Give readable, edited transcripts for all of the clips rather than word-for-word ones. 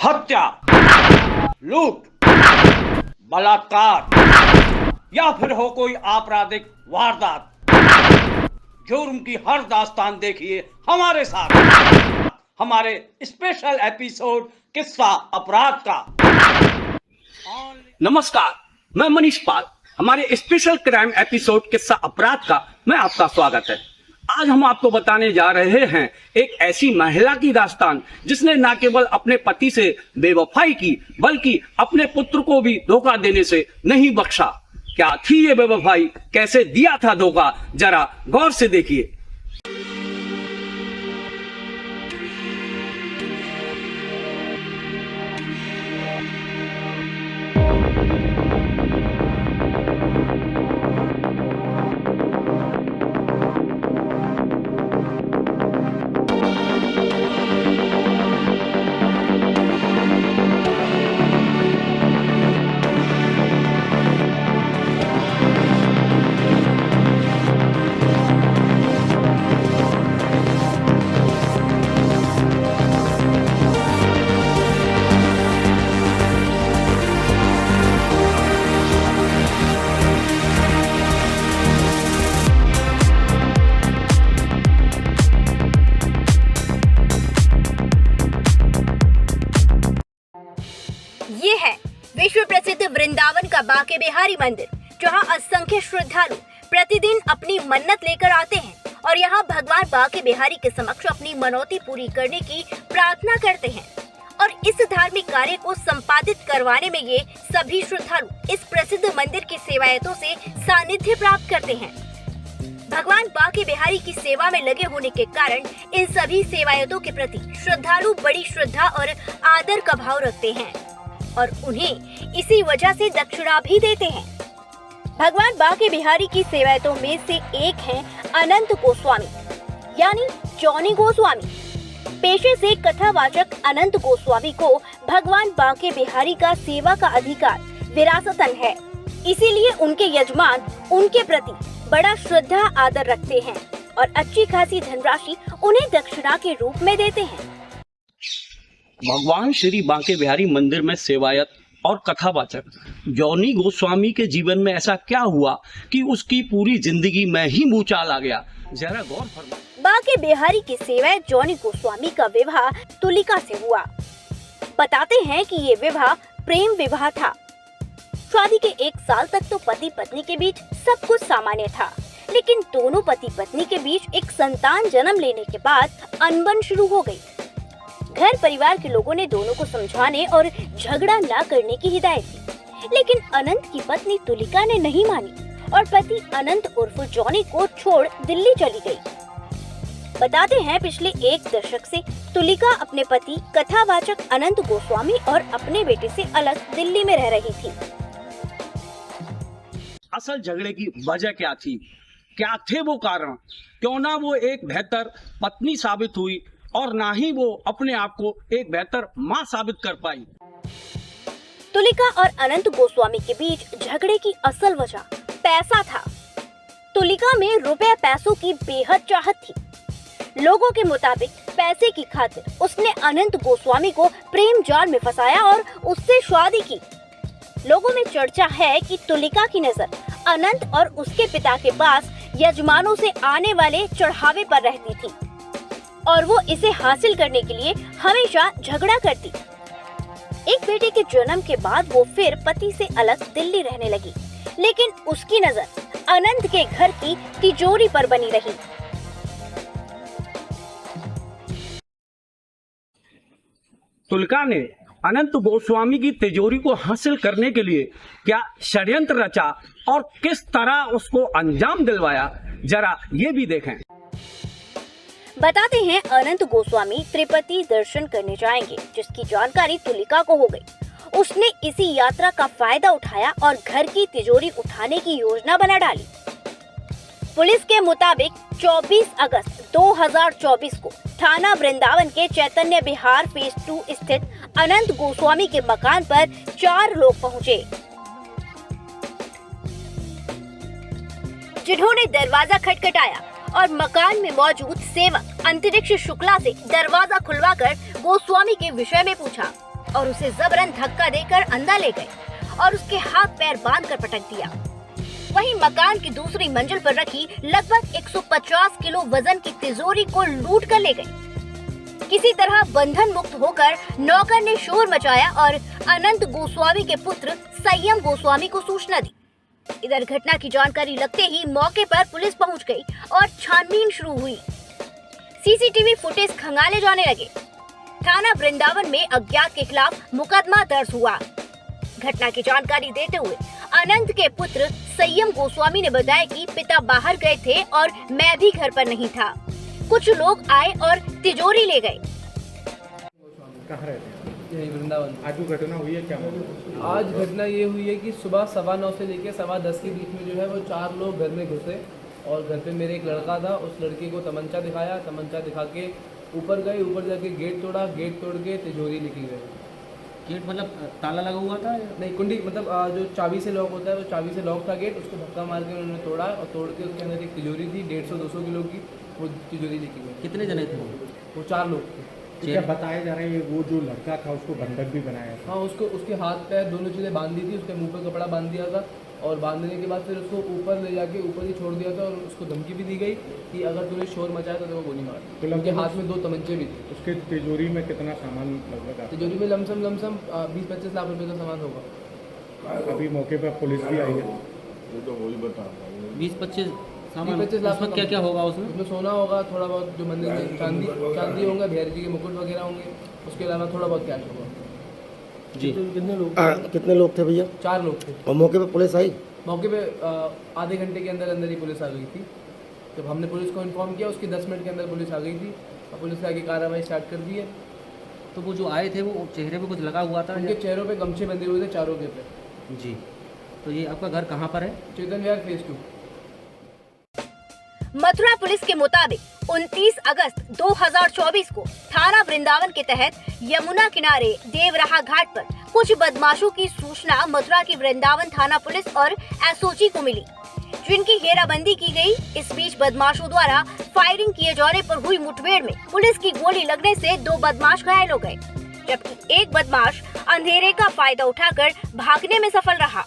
हत्या, लूट, बलात्कार या फिर हो कोई आपराधिक वारदात, जुर्म की हर दास्तान देखिए हमारे साथ हमारे स्पेशल एपिसोड किस्सा अपराध का। नमस्कार, मैं मनीष पाल। हमारे स्पेशल क्राइम एपिसोड किस्सा अपराध का मैं आपका स्वागत है। आज हम आपको बताने जा रहे हैं एक ऐसी महिला की दास्तान जिसने न केवल अपने पति से बेवफाई की बल्कि अपने पुत्र को भी धोखा देने से नहीं बख्शा। क्या थी ये बेवफाई, कैसे दिया था धोखा, जरा गौर से देखिए। ये है विश्व प्रसिद्ध वृंदावन का बांके बिहारी मंदिर, जहां असंख्य श्रद्धालु प्रतिदिन अपनी मन्नत लेकर आते हैं और यहां भगवान बांके बिहारी के समक्ष अपनी मनौती पूरी करने की प्रार्थना करते हैं। और इस धार्मिक कार्य को संपादित करवाने में ये सभी श्रद्धालु इस प्रसिद्ध मंदिर की सेवायतों से सानिध्य प्राप्त करते हैं। भगवान बांके बिहारी की सेवा में लगे होने के कारण इन सभी सेवायतों के प्रति श्रद्धालु बड़ी श्रद्धा और आदर का भाव रखते हैं और उन्हें इसी वजह से दक्षिणा भी देते हैं। भगवान बांके बिहारी की सेवायतों में से एक हैं अनंत गोस्वामी यानी जॉनी गोस्वामी। पेशे से कथावाचक अनंत गोस्वामी को भगवान बांके बिहारी का सेवा का अधिकार विरासतन है, इसीलिए उनके यजमान उनके प्रति बड़ा श्रद्धा आदर रखते हैं और अच्छी खासी धनराशि उन्हें दक्षिणा के रूप में देते हैं। भगवान श्री बांके बिहारी मंदिर में सेवायत और कथावाचक जॉनी गोस्वामी के जीवन में ऐसा क्या हुआ कि उसकी पूरी जिंदगी में ही भूचाल आ गया, जरा गौर फरमाइए। बांके बिहारी की सेवायत जॉनी गोस्वामी का विवाह तुलिका से हुआ। बताते हैं कि ये विवाह प्रेम विवाह था। शादी के 1 साल तक तो पति पत्नी के बीच सब कुछ सामान्य था, लेकिन दोनों पति पत्नी के बीच एक संतान जन्म लेने के बाद अनबन शुरू हो गई। घर परिवार के लोगों ने दोनों को समझाने और झगड़ा न करने की हिदायत दी, लेकिन अनंत की पत्नी तुलिका ने नहीं मानी और पति अनंत उर्फ जॉनी को छोड़ दिल्ली चली गई। बताते हैं पिछले 1 दशक से तुलिका अपने पति कथावाचक अनंत गोस्वामी और अपने बेटे से अलग दिल्ली में रह रही थी। असल झगड़े की वजह क्या थी, क्या थे वो कारण, क्यों ना वो एक बेहतर पत्नी साबित हुई और ना ही वो अपने आप को एक बेहतर मां साबित कर पाई। तुलिका और अनंत गोस्वामी के बीच झगड़े की असल वजह पैसा था। तुलिका में रुपए पैसों की बेहद चाहत थी। लोगों के मुताबिक पैसे की खातिर उसने अनंत गोस्वामी को प्रेम जाल में फंसाया और उससे शादी की। लोगों में चर्चा है कि तुलिका की नजर अनंत और उसके पिता के पास यजमानों से आने वाले चढ़ावे पर रहती थी और वो इसे हासिल करने के लिए हमेशा झगड़ा करती। एक बेटे के जन्म के बाद वो फिर पति से अलग दिल्ली रहने लगी, लेकिन उसकी नजर अनंत के घर की तिजोरी पर बनी रही। तुलिका ने अनंत गोस्वामी की तिजोरी को हासिल करने के लिए क्या षड्यंत्र रचा और किस तरह उसको अंजाम दिलवाया, जरा ये भी देखें। बताते हैं अनंत गोस्वामी त्रिपति दर्शन करने जाएंगे, जिसकी जानकारी तुलिका को हो गई। उसने इसी यात्रा का फायदा उठाया और घर की तिजोरी उठाने की योजना बना डाली। पुलिस के मुताबिक 24 अगस्त 2024 को थाना वृंदावन के चैतन्य विहार फेज 2 स्थित अनंत गोस्वामी के मकान पर 4 लोग पहुंचे, जिन्होंने दरवाजा खटखटाया और मकान में मौजूद सेवक अंतरिक्ष शुक्ला से दरवाजा खुलवाकर गोस्वामी के विषय में पूछा। और उसे जबरन धक्का देकर अंदर ले गए और उसके हाथ पैर बांधकर पटक दिया। वहीं मकान की दूसरी मंजिल पर रखी लगभग 150 किलो वजन की तिजोरी को लूट कर ले गए। किसी तरह बंधन मुक्त होकर नौकर ने शोर मचाया और अनंत गोस्वामी के पुत्र संयम गोस्वामी को सूचना दी। इधर घटना की जानकारी लगते ही मौके पर पुलिस पहुंच गई और छानबीन शुरू हुई। सीसीटीवी फुटेज खंगाले जाने लगे। थाना वृंदावन में अज्ञात के खिलाफ मुकदमा दर्ज हुआ। घटना की जानकारी देते हुए अनंत के पुत्र संयम गोस्वामी ने बताया कि पिता बाहर गए थे और मैं भी घर पर नहीं था। कुछ लोग आए और तिजोरी ले गए। कहाँ रहते हैं? यही वृंदावन। आज जो घटना हुई है क्या मामला? आज घटना ये हुई है कि सुबह 9:15 से लेकर 10:15 के बीच में जो है वो 4 लोग घर में घुसे और घर पे मेरे एक लड़का था। उस लड़के को तमंचा दिखाया, तमंचा दिखा के ऊपर गए, ऊपर जाके गेट तोड़ा, गेट तोड़ के तिजोरी लेके गए। गेट मतलब ताला लगा हुआ था? नहीं, कुंडी मतलब जो चाबी से लॉक होता है वो चाबी से लॉक था गेट, उसको धक्का मार के उन्होंने तोड़ा और तोड़ के उसके अंदर एक तिजोरी थी 150-200 किलो की, वो तिजोरी लेके गए। कितने जने थे वो 4 लोग थे। क्या बताया जा रहा है वो जो लड़का था उसको बंधक भी बनाया था? हाँ, उसको उसके हाथ पैर दोनों चीज़ें बांध दी थी, उसके मुंह पे कपड़ा बांध दिया था और बांधने के बाद फिर उसको ऊपर ले जाके ऊपर ही छोड़ दिया था और उसको धमकी भी दी गई कि अगर तूने शोर मचाया तो वो गोली मार दी। तो उनके हाथ में 2 तमंचे भी थे। उसके तिजोरी में कितना सामान लगभग? तिजोरी में लमसम 20-25 लाख रुपए का सामान होगा। अभी मौके पर पुलिस भी आई है। 20-25 सामान? 20-25 लाख उसमें क्या क्या होगा? उसमें सोना होगा, थोड़ा बहुत जो मंदिर में चांदी होगा, बिहारी जी के मुकुट वगैरह होंगे, उसके अलावा थोड़ा बहुत कैश होगा। जी। कितने लोग थे भैया? 4 लोग थे। और मौके पे पुलिस आई? मौके पे आधे घंटे के अंदर अंदर ही पुलिस आ गई थी। जब हमने पुलिस को इन्फॉर्म किया उसके 10 मिनट के अंदर पुलिस आ गई थी और पुलिस ने आगे कार्रवाई स्टार्ट कर दी है। तो वो जो आए थे वो चेहरे पे कुछ लगा हुआ था? उनके चेहरों पे गमछे बंधे हुए थे चारों के पे। जी। तो ये आपका घर कहाँ पर है? चेतन विहार फेज 2। मथुरा पुलिस के मुताबिक 29 अगस्त 2024 को थाना वृंदावन के तहत यमुना किनारे देवराहा घाट पर कुछ बदमाशों की सूचना मथुरा की वृंदावन थाना पुलिस और एसओजी को मिली, जिनकी घेराबंदी की गई। इस बीच बदमाशों द्वारा फायरिंग किए जाने पर हुई मुठभेड़ में पुलिस की गोली लगने से 2 बदमाश घायल हो गए, जबकि एक बदमाश अंधेरे का फायदा उठाकर भागने में सफल रहा।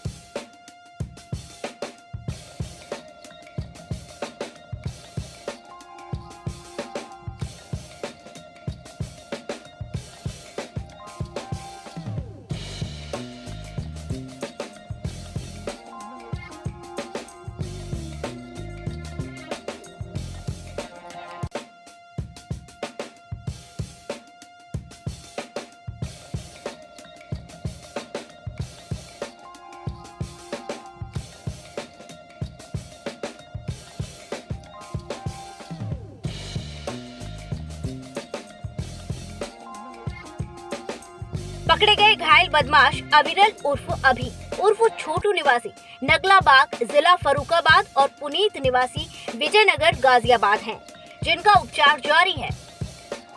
पकड़े गए घायल बदमाश अविरल उर्फ अभी उर्फ छोटू निवासी नगलाबाग जिला फरुखाबाद और पुनीत निवासी विजयनगर गाजियाबाद हैं, जिनका उपचार जारी है।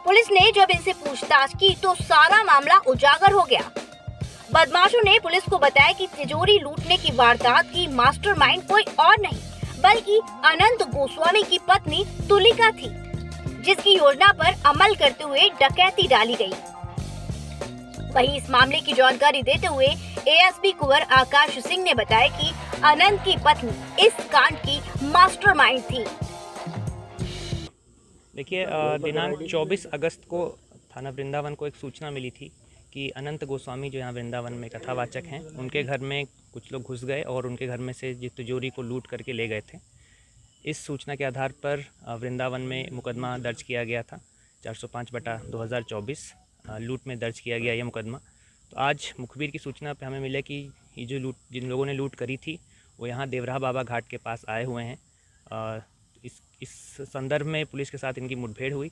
पुलिस ने जब इनसे पूछताछ की तो सारा मामला उजागर हो गया। बदमाशों ने पुलिस को बताया कि तिजोरी लूटने की वारदात की मास्टरमाइंड कोई और नहीं बल्कि अनंत गोस्वामी की पत्नी तुलिका थी, जिसकी योजना पर अमल करते हुए डकैती डाली गई। वहीं इस मामले की जानकारी देते हुए एएसपी कुंवर आकाश सिंह ने बताया कि अनंत की पत्नी इस कांड की मास्टरमाइंड थी। देखिए, दिनांक 24 अगस्त को थाना वृंदावन को एक सूचना मिली थी कि अनंत गोस्वामी जो यहाँ वृंदावन में कथावाचक हैं, उनके घर में कुछ लोग घुस गए और उनके घर में से जिस तिजोरी को लूट करके ले गए थे। इस सूचना के आधार पर वृंदावन में मुकदमा दर्ज किया गया था। 405/2024 लूट में दर्ज किया गया यह मुकदमा। तो आज मुखबिर की सूचना पे हमें मिला कि ये जो जिन लोगों ने लूट करी थी वो यहाँ देवराहा बाबा घाट के पास आए हुए हैं। इस संदर्भ में पुलिस के साथ इनकी मुठभेड़ हुई।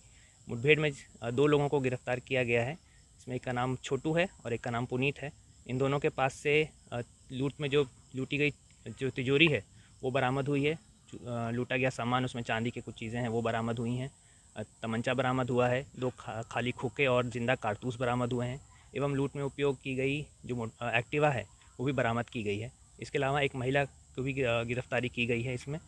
मुठभेड़ में 2 लोगों को गिरफ्तार किया गया है। इसमें एक का नाम छोटू है और एक का नाम पुनीत है। इन दोनों के पास से लूट में जो लूटी गई जो तिजोरी है वो बरामद हुई है। लूटा गया सामान, उसमें चांदी की कुछ चीज़ें हैं वो बरामद हुई हैं। तमंचा बरामद हुआ है, 2 खाली खोखे और जिंदा कारतूस बरामद हुए हैं एवं लूट में उपयोग की गई जो एक्टिवा है वो भी बरामद की गई है। इसके अलावा एक महिला को भी गिरफ्तारी की गई है इसमें।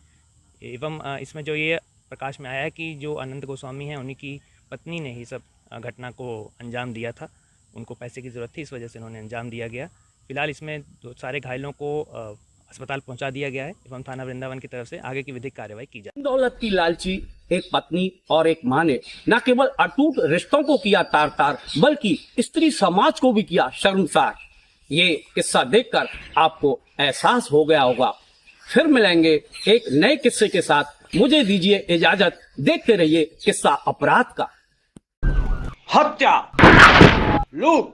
एवं इसमें जो ये प्रकाश में आया है कि जो अनंत गोस्वामी हैं उन्हीं की पत्नी ने ही सब घटना को अंजाम दिया था। उनको पैसे की ज़रूरत थी, इस वजह से उन्होंने अंजाम दिया गया। फिलहाल इसमें सारे घायलों को अस्पताल पहुंचा दिया गया है एवं थाना वृंदावन की तरफ से आगे की विधिक कार्रवाई की जाए। दौलत की लालची एक पत्नी और एक मां ने न केवल अटूट रिश्तों को किया तार तार, बल्कि स्त्री समाज को भी किया शर्मसार। ये किस्सा देखकर आपको एहसास हो गया होगा। फिर मिलेंगे एक नए किस्से के साथ। मुझे दीजिए इजाजत, देखते रहिए किस्सा अपराध का। हत्या, लूट,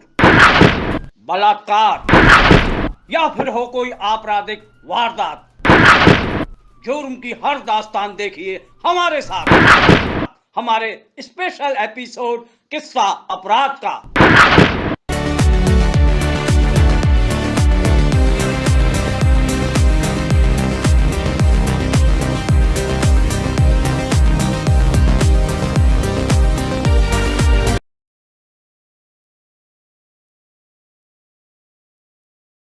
बलात्कार या फिर हो कोई आपराधिक वारदात, जुर्म की हर दास्तान देखिए हमारे साथ, हमारे स्पेशल एपिसोड किस्सा अपराध का।